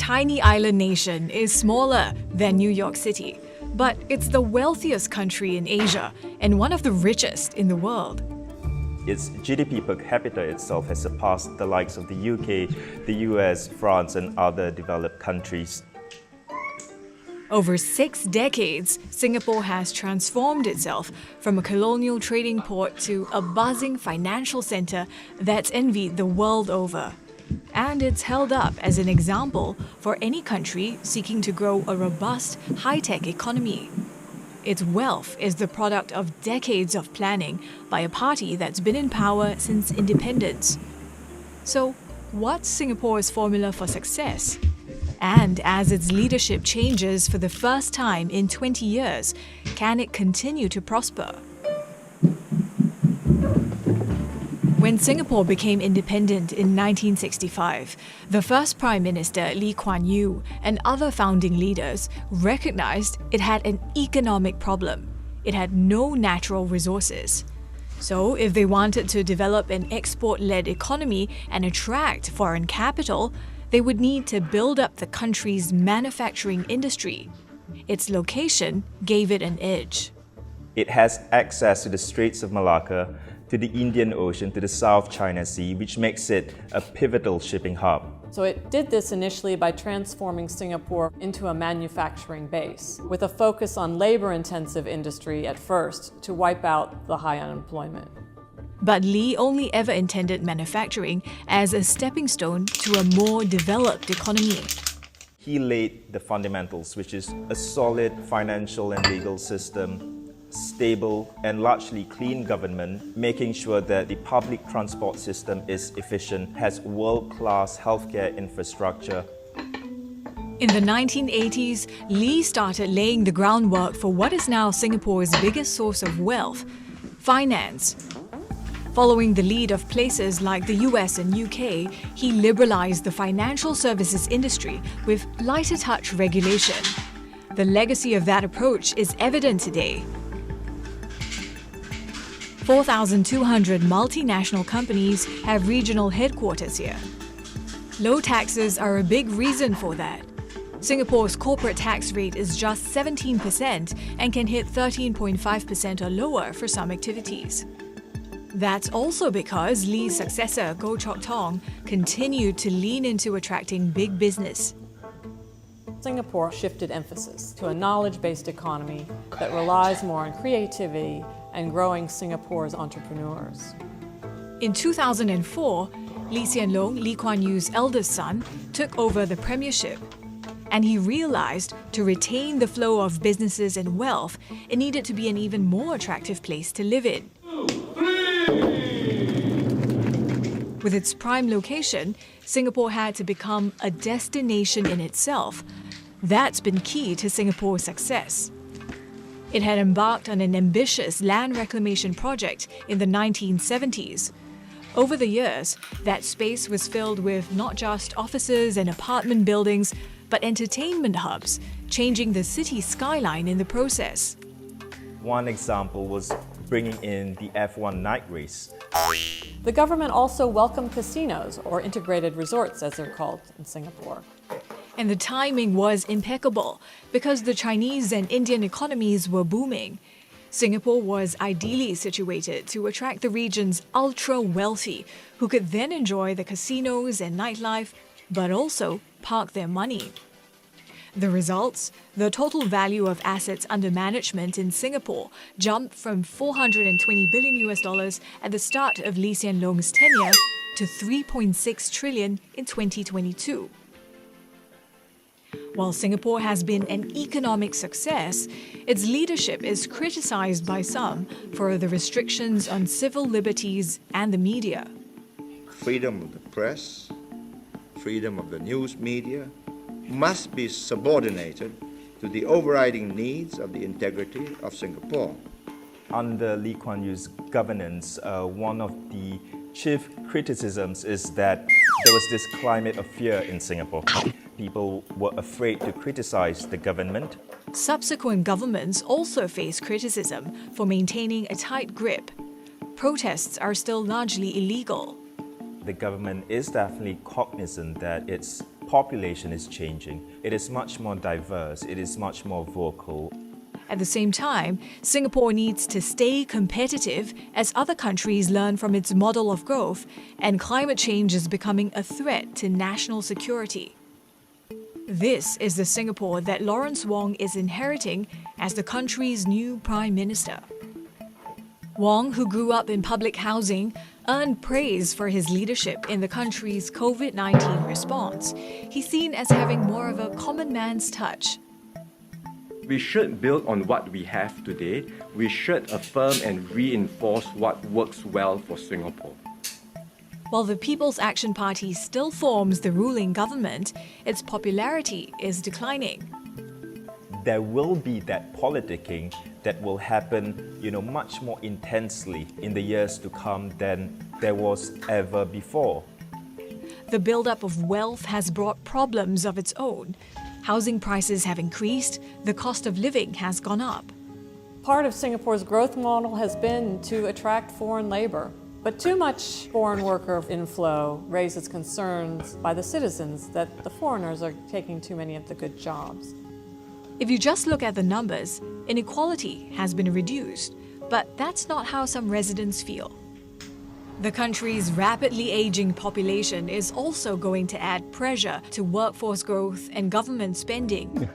tiny island nation is smaller than New York City, but it's the wealthiest country in Asia and one of the richest in the world. Its GDP per capita itself has surpassed the likes of the UK, the US, France, and other developed countries. Over 6 decades, Singapore has transformed itself from a colonial trading port to a buzzing financial center that's envied the world over. And it's held up as an example for any country seeking to grow a robust, high-tech economy. Its wealth is the product of decades of planning by a party that's been in power since independence. So, what's Singapore's formula for success? And as its leadership changes for the first time in 20 years, can it continue to prosper? When Singapore became independent in 1965, the first Prime Minister Lee Kuan Yew and other founding leaders recognized it had an economic problem. It had no natural resources. So, if they wanted to develop an export-led economy and attract foreign capital, they would need to build up the country's manufacturing industry. Its location gave it an edge. It has access to the Straits of Malacca, to the Indian Ocean, to the South China Sea, which makes it a pivotal shipping hub. So it did this initially by transforming Singapore into a manufacturing base, with a focus on labor-intensive industry at first to wipe out the high unemployment. But Lee only ever intended manufacturing as a stepping stone to a more developed economy. He laid the fundamentals, which is a solid financial and legal system, stable and largely clean government, making sure that the public transport system is efficient, has world-class healthcare infrastructure. In the 1980s, Lee started laying the groundwork for what is now Singapore's biggest source of wealth, finance. Following the lead of places like the US and UK, he liberalized the financial services industry with lighter touch regulation. The legacy of that approach is evident today. 4,200 multinational companies have regional headquarters here. Low taxes are a big reason for that. Singapore's corporate tax rate is just 17% and can hit 13.5% or lower for some activities. That's also because Lee's successor, Goh Chok Tong, continued to lean into attracting big business. Singapore shifted emphasis to a knowledge-based economy that relies more on creativity and growing Singapore's entrepreneurs. In 2004, Lee Hsien Loong, Lee Kuan Yew's eldest son, took over the premiership. And he realized to retain the flow of businesses and wealth, it needed to be an even more attractive place to live in. With its prime location, Singapore had to become a destination in itself. That's been key to Singapore's success. It had embarked on an ambitious land reclamation project in the 1970s. Over the years, that space was filled with not just offices and apartment buildings, but entertainment hubs, changing the city's skyline in the process. One example was bringing in the F1 night race. The government also welcomed casinos, or integrated resorts as they're called in Singapore. And the timing was impeccable because the Chinese and Indian economies were booming. Singapore was ideally situated to attract the region's ultra-wealthy, who could then enjoy the casinos and nightlife, but also park their money. The results? The total value of assets under management in Singapore jumped from $420 billion at the start of Lee Hsien Loong's tenure to $3.6 trillion in 2022. While Singapore has been an economic success, its leadership is criticized by some for the restrictions on civil liberties and the media. Freedom of the press, freedom of the news media must be subordinated to the overriding needs of the integrity of Singapore. Under Lee Kuan Yew's governance, one of the chief criticisms is that there was this climate of fear in Singapore. People were afraid to criticize the government. Subsequent governments also face criticism for maintaining a tight grip. Protests are still largely illegal. The government is definitely cognizant that its population is changing. It is much more diverse. It is much more vocal. At the same time, Singapore needs to stay competitive as other countries learn from its model of growth, and climate change is becoming a threat to national security. This is the Singapore that Lawrence Wong is inheriting as the country's new Prime Minister. Wong, who grew up in public housing, earned praise for his leadership in the country's COVID-19 response. He's seen as having more of a common man's touch. We should build on what we have today. We should affirm and reinforce what works well for Singapore. While the People's Action Party still forms the ruling government, its popularity is declining. There will be that politicking that will happen, much more intensely in the years to come than there was ever before. The buildup of wealth has brought problems of its own. Housing prices have increased, the cost of living has gone up. Part of Singapore's growth model has been to attract foreign labor. But too much foreign worker inflow raises concerns by the citizens that the foreigners are taking too many of the good jobs. If you just look at the numbers, inequality has been reduced, but that's not how some residents feel. The country's rapidly aging population is also going to add pressure to workforce growth and government spending.